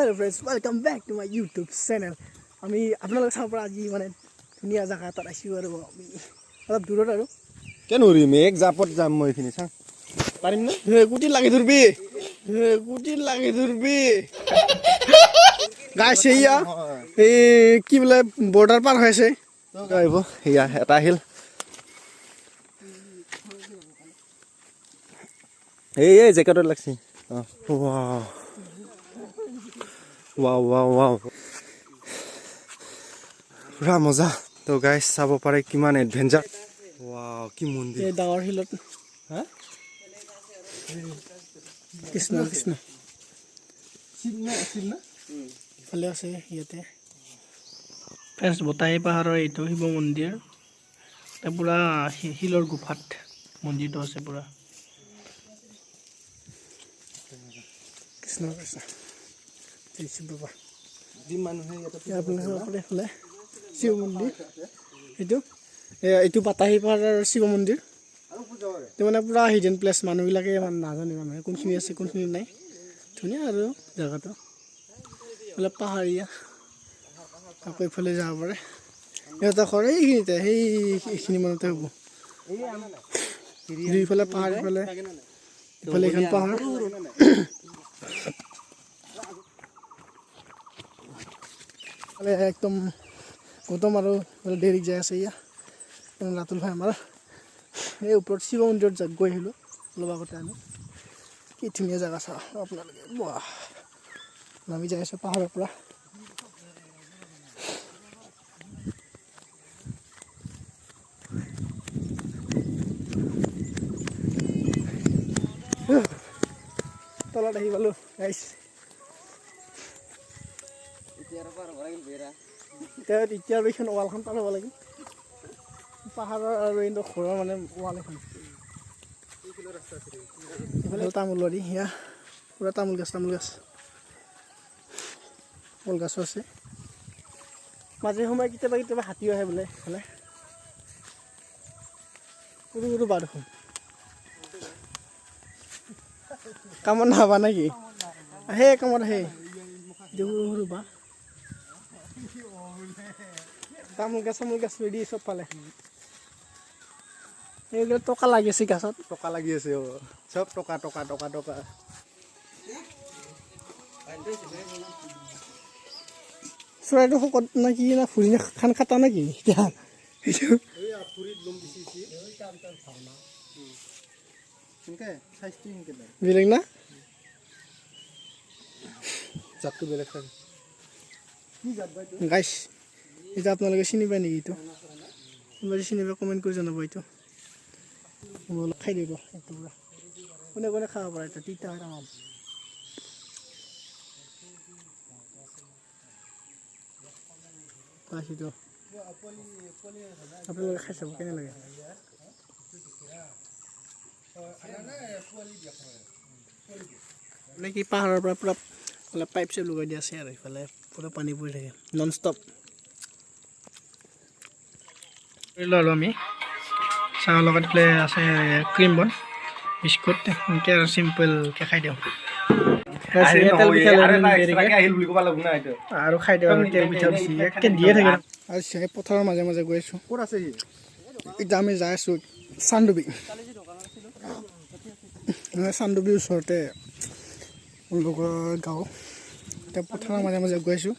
Hello friends, welcome back to my YouTube channel. আমি আপোনালোক চাব পৰা আজি মানে ধুনীয়া জায়গা এটা আইছো আৰু আমি অলপ দূৰত আৰু কেন উৰি মেক জাপত যাম মই এখিনি চা পাৰিম না গুটি লাগি ধৰবি গাইছ ইয়া এই কি বলে বৰ্ডাৰ পাৰ হৈছে তো আহিব ইয়া এটা আহিল এই জেকেটত লাগছি wow পুৰা মজা তো গাইস চাব পাৰে কিমান এডভেঞ্চাৰ ওয়াও কি মন্দিৰ এই ডাঙৰ হিলত হা কৃষ্ণ চিন্না ফালে আছে ইয়াতে ফ্ৰেন্স বতাই পাহাৰৰ এইটো শিৱ মন্দিৰ এটা পুৰা হিলৰ গুফাত মন্দিৰটো আছে পুৰা কৃষ্ণ শিৱ বাবা দিম মানুহে আপোনালোকে ফালে শিৱ মন্দিৰ এইটো পাতাহী পাহাৰৰ শিৱ মন্দিৰ এইটো মানে পুৰা হিডেন প্লেচ মানুহবিলাকে নাজানে মানুহে কোনখিনি আছে কোনখিনি নাই ধুনীয়া আৰু জেগাটো অলপ পাহাৰীয়া আকৌ এইফালে যাব পাৰে সিহঁতৰ ঘৰ এইখিনিতে সেইখিনি মানতে হ'ব দুইফালে পাহাৰ ইফালে এইখন পাহাৰ একদম গৌতম আৰু দেৰিক যাই আছে ইয়া ৰাতুল ভাই আমাৰ এই ওপৰত শিৱ মন্দিৰত গৈ আহিলোঁ অলপ আগতে আমি কি ধুনীয়া জেগা চাওঁ আপোনালোকে বাহ নামি যাই আছোঁ পাহাৰৰ পৰা তলত আহি পালোঁ গাইছ এতিয়া এইখন ৱালখন পাৰ হ'ব লাগিল পাহাৰৰ আৰু এইটো ঘৰৰ মানে ৱাল এখন এইফালে তামোল বাৰী সেয়া পুৰা তামোল গাছ কল গাছো আছে মাজে সময়ে কেতিয়াবা হাতীও আহে বোলে এইফালে সৰু বাৰ দেখোন কামত নাহাবা নেকি আহে কামত আহে সৰু বা তামোল গাছ ৰেডি চব পালে এইগুলো টকা লাগি আছে গাছত টকা লাগি আছে সব টকা চৰাইটো শকত নাকি না ফুৰি খান খাটা নাকি এতিয়া বেলেগ না জাতটো বেলেগ থাকে গাইছ এতিয়া আপোনালোকে চিনি পায় নেকি এইটো কোনোবাই চিনি পায় কমেণ্ট কৰি জনাব এইটো মই অলপ খাই দিব এইটো পুৰা কোনে খাব পাৰে এইটো তিতা হয় তামাম এইটো আপোনালোকে খাই চাব কেনে লাগে মানে কি পাহাৰৰ পৰা পুৰা অলপ পাইপ চাইপ লগাই দিয়া আছে আৰু ইফালে পুৰা পানী পৰি থাকে নন ষ্টপ ল'লোঁ আমি চাহৰ লগত ইফালে আছে ক্ৰীম বন বিস্কুট এনেকৈ আৰু চিম্পলকৈ খাই দিওঁ আৰু খাই দিওঁ তেল পিঠা বেছি একে দিয়ে থাকে আৰু পথাৰৰ মাজে মাজে গৈ আছোঁ ক'ত আছে এতিয়া আমি যাই আছোঁ চান্দুবিৰ ওচৰতে লগৰ গাঁও এতিয়া পথাৰৰ মাজে মাজে গৈ আছোঁ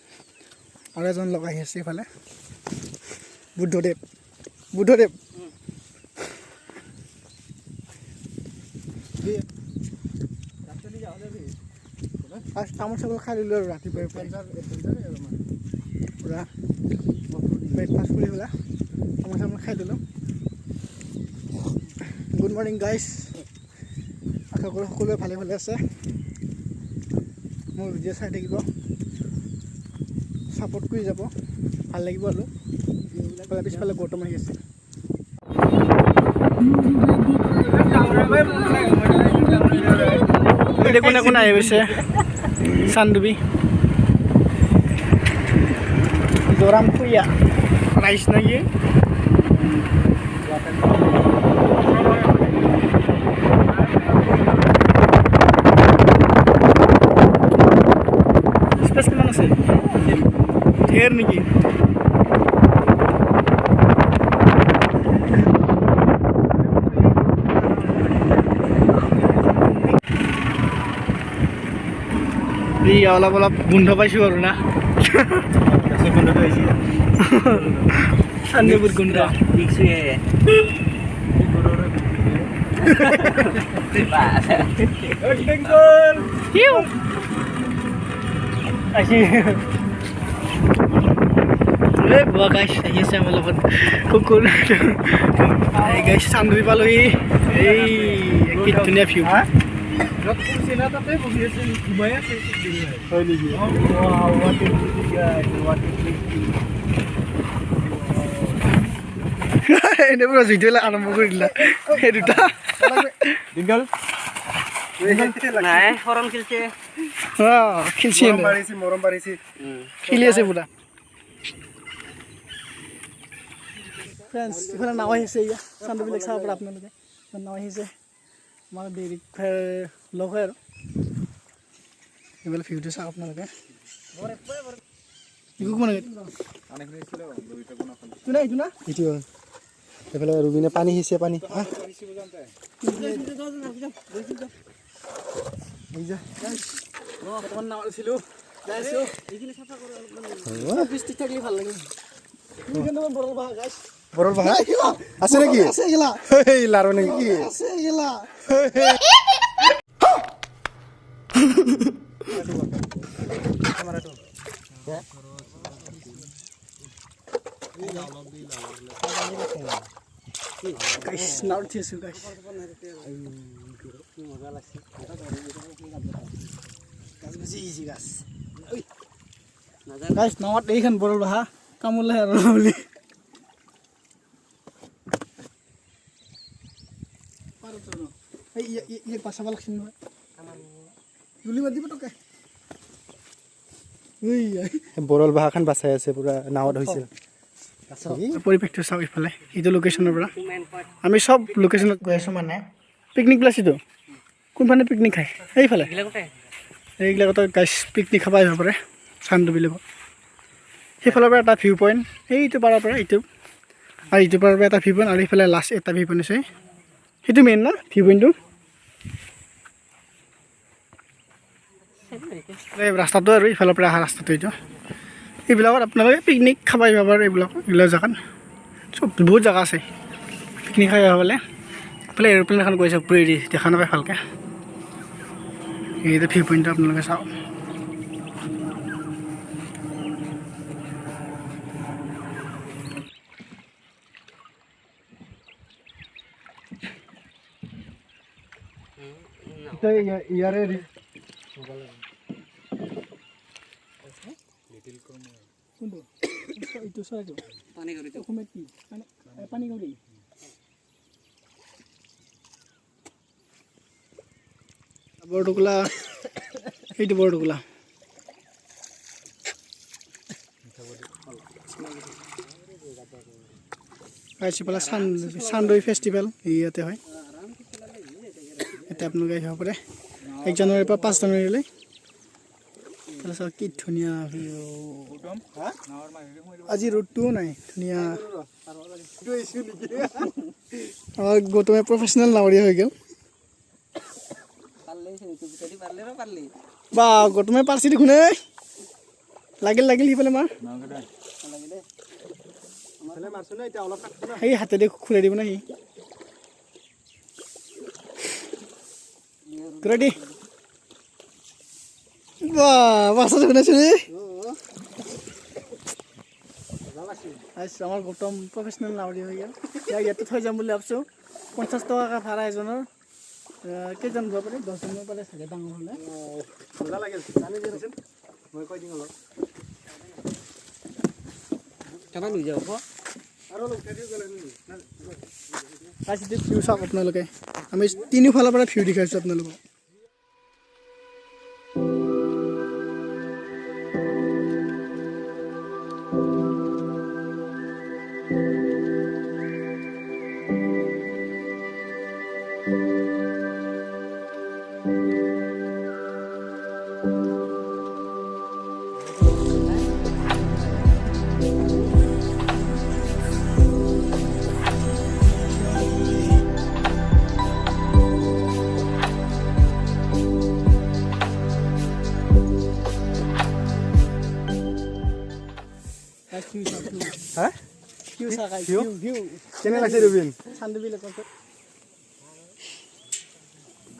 আৰু এজন লগ আহি আছে ইফালে বুদ্ধদেৱ তামোল চামোল খাই দিলোঁ আৰু ৰাতিপুৱাই পূৰা ব্ৰেকফাষ্ট কৰি পেলাই তামোল চামোল খাই দিলোঁ গুড মৰ্ণিং গাইজ আশা কৰোঁ সকলোৱে ভালে আছে মোৰ ভিডিঅ' চাই থাকিব ছাপোৰ্ট কৰি যাব ভাল লাগিব আৰু পিছফালে গৌতম আহি আছে কোনে আহি গৈছে চান্দুবি জোৰাম খুৰীয়া ৰাইচ নেকি এৰ নাকি এই অলপ অলপ গোন্ধ পাইছোঁ আৰু না চান্দুবিৰ গোন্ধ বুঢ়া গাইছ আহি আছে আমাৰ লগত কুকুৰ গাইছ চান্দুবি পালোহি এই কি ধুনীয়া ভিউ এনে পুৰা জুইটো আৰম্ভ কৰি দিলা সেই দুটা খেলি আছে পুৰা ফ্ৰেণ্ডছ ইফালে নাও আহিছে এয়া চান্দুবিলাক চাব পৰা আপোনালোকে নাও আহিছে আমাৰ দেৰি লগ হয় আৰু এইফালে ভিউটো চাওক আপোনালোকে এইফালে ৰুবিনে পানী সিঁচে পানী বৰৰ বাহা আছে নেকি লাৰু নেকি guys now this you guys easy guys guys now what এইখান বড় বাহা কামুলে আৰু বলি পাৰো তো এই পাছা বাল খিন হয় জুলি বাদি পটকে বৰল বাহাখান বাচাই আছে পুৰা নাৱত হৈছিল পৰিৱেশটো চাওক ইফালে এইটো লোকেশ্যনৰ পৰা আমি চব লোকেশ্যনত গৈ আছোঁ মানে পিকনিক প্লেচ এইটো কোনফালে পিকনিক খায় এইফালে এইবিলাকতো গাইছ পিকনিক খাব আহিব পাৰে চান্দুবি লগত সেইফালৰ পৰা এটা ভিউ পইণ্ট এইটো পাৰৰ পৰা এইটো আৰু এইটো পাৰৰ পৰা এটা ভিউ পইণ্ট আৰু এইফালে লাষ্ট এটা ভিউ পইণ্ট আছে সেইটো মেইন না ভিউ পইণ্টটো ৰাস্তাটো আৰু ইফালৰ পৰা অহা ৰাস্তাটো এইটো এইবিলাকত আপোনালোকে পিকনিক খাব আহিব পাৰে এইবিলাক জেগাত চব বহুত জেগা আছে পিকনিক খাই আহিব পালে এইফালে এৰোপ্লেন এখন গৈছে ওপৰেদি দেখা নাপায় ভালকৈ এইটো ভিউ পইণ্টটো আপোনালোকে চাওক ইয়াৰে বৰটোকোলা এইটো বৰটোকোলা পাইছিপালা চান্দুবি ফেষ্টিভেল ইয়াতে হয় এতিয়া আপোনালোকে আহিব পাৰে 1 জানুৱাৰীৰ পৰা 5 জানুৱাৰীলৈ তাৰপিছত কি ধুনীয়া আজি ৰ'দটোও নাই ধুনীয়া গৌতমে প্ৰফেচনেল নাৱৰীয়া হৈ গ'ল বা গৌতমে পাৰছি দেখোন লাগিল সিফালে মাৰ সেই হাতেদি খুলাই দিব না সি ৰেডি বাছা শুনাইছো আমাৰ গৌতম প্ৰফেচনেল নাৱৰীয়া হৈ গ'ল ইয়াতে থৈ যাম বুলি ভাবিছোঁ 50 টকা ভাড়া এজনৰ কেইজন যাব পাৰে 10 জনৰ পাৰে চাগে ডাঙৰ হ'লে মজা লাগে মই কৈ দিম অলপ কেনে লৈ যাব আৰু লোক খেদি গ'লে আজি ভিউ চাওক আপোনালোকে আমি তিনিওফালৰ পৰা ভিউ দেখাইছোঁ আপোনালোকক কেনে লাগছে ৰবিন চান্দুবি লেকত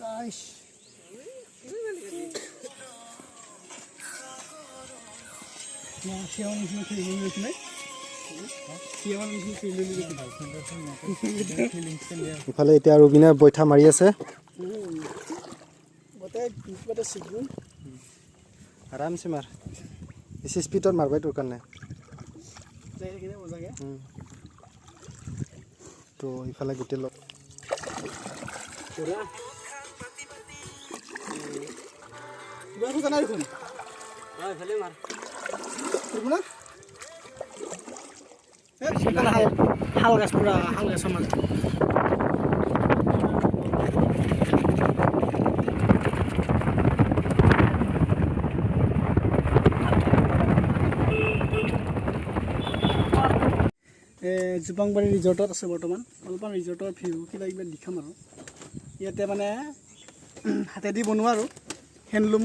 গাইস না শিওন নিচিনা ফিলিং নিচিনা শিওন নিচিনা ফিলিং ইফালে এতিয়া ৰবিনে বৈঠা মাৰি আছে বতে সিগুন আৰামছে মাৰ বেছি স্পীডত মাৰবাই তোৰ কাৰণে তো ইফালে গোটেই লগ হাল গাছ পুৰা হাল গাছ সমাজ জুপাংবাৰী ৰিজৰ্টত আছে বৰ্তমান অলপমান ৰিজৰ্টৰ ভিউ কিবা কিবা দেখাম আৰু ইয়াতে মানে হাতেদি বনোৱা আৰু হেণ্ডলুম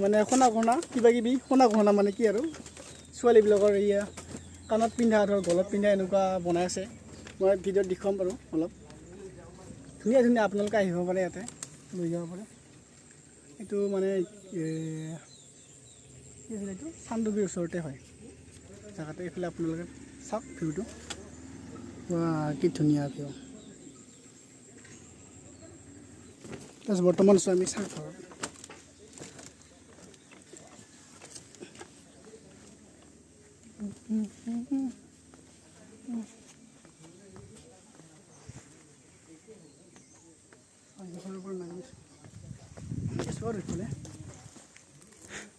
মানে সোণা গহনা কিবা কিবি সোণা গহনা মানে কি আৰু ছোৱালীবিলাকৰ এয়া কাণত পিন্ধা ধৰ গলত পিন্ধা এনেকুৱা বনাই আছে মই ভিডিঅ'ত দেখুৱাম বাৰু অলপ ধুনীয়া ধুনীয়া আপোনালোকে আহিব পাৰে ইয়াতে লৈ যাব পাৰে এইটো মানে কি আছিল এইটো চান্দুবিৰ ওচৰতে হয় জেগাটো এইফালে আপোনালোকে চাওক ভিউটো কি ধুনীয়া ভিউ তাৰপিছত বৰ্তমান আছোঁ আমি চাহ ঘৰত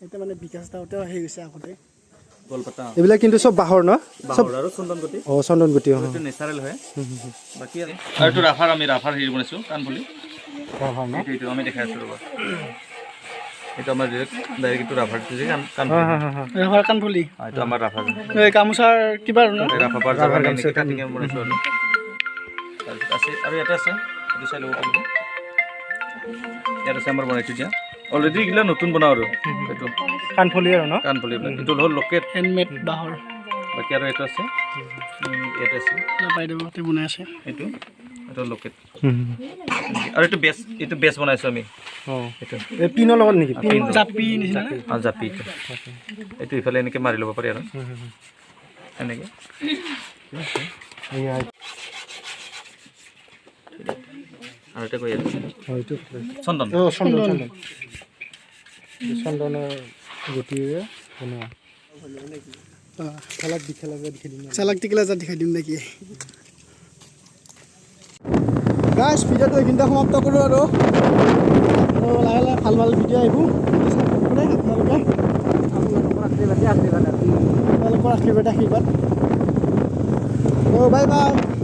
এতিয়া মানে বিকাশ দাওঁতেও আহি গৈছে আগতে এইবিলাক কিন্তু চব বাঁহৰ ন বাঁহৰ আৰু চন্দনগুটি চন্দনগুটি এইটো নেচাৰেল হয় বাকি আৰু এইটো ৰাফাৰ আমি ৰাফাৰ হেৰি বনাইছোঁ কাণফুলি এইটো আমি দেখাই আছোঁ ৰ'বা এইটো আমাৰ ডাইৰেক্ট এইটো ৰাফাৰটো যে ৰাফাৰ কাণফুলি এইটো আমাৰ ৰাফাৰ গামোচাৰ কিবা ৰাফাৰ কাটিং বনাইছোঁ আৰু তাৰপিছত আছে আৰু ইয়াতে আছে এইটো চাই ল'ব পাৰিব ইয়াত আছে আমাৰ বনাইছোঁ এতিয়া অলৰেডি এইগিলা নতুন বনাওঁ আৰু এইটো কাণফুলি আৰু ন কাণফুলি এইটো হ'ল লোকেট হেণ্ডমেড বাঁহৰ বাকী আৰু এইটো আছে ইয়াতে আছে বাইদেউতে বনাই আছে এইটো এইটো লোকেট আৰু এইটো বেছ বনাইছোঁ আমি এইটো পিনৰ লগত নেকি জাপি নিচিনা জাপি এইটো ইফালে এনেকৈ মাৰি ল'ব পাৰি আৰু এনেকৈ আৰু এটা কৈ চন্দন চন্দনৰ গুটিৰে বনোৱা চালাক টিকলা যা দেখাই দিম নেকি গাইছ ভিডিঅ'টো এইখিনিতে সমাপ্ত কৰোঁ আৰু লাহে লাহে ভাল ভাল ভিডিঅ' আহিব আপোনালোকৰ আশীৰ্বাদ বাই বাই